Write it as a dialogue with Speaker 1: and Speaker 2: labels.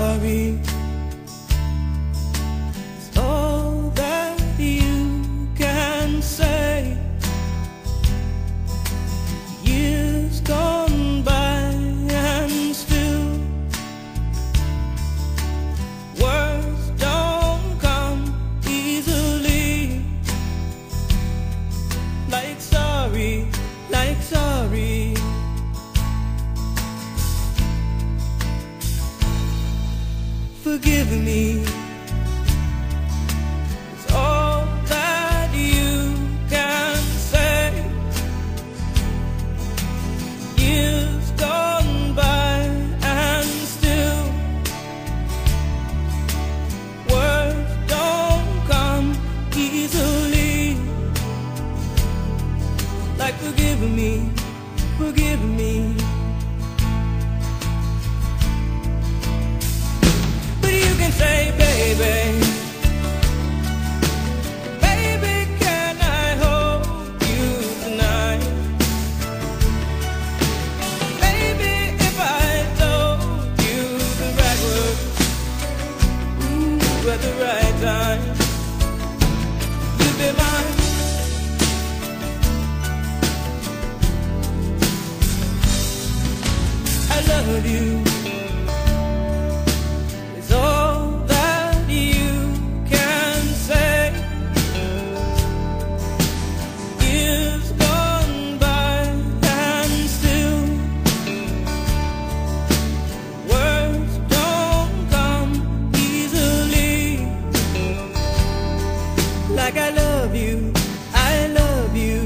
Speaker 1: sorry. It's all that you can say. Years gone by and still words don't come easily. Like sorry, like sorry. Forgive me. It's all that you can say. Years gone by and still words don't come easily. Like forgive me, forgive me. Say, baby, baby, can I hold you tonight? Baby, if I told you the right words, at the right time, you'd be mine. I love you. Like I love you, I love you.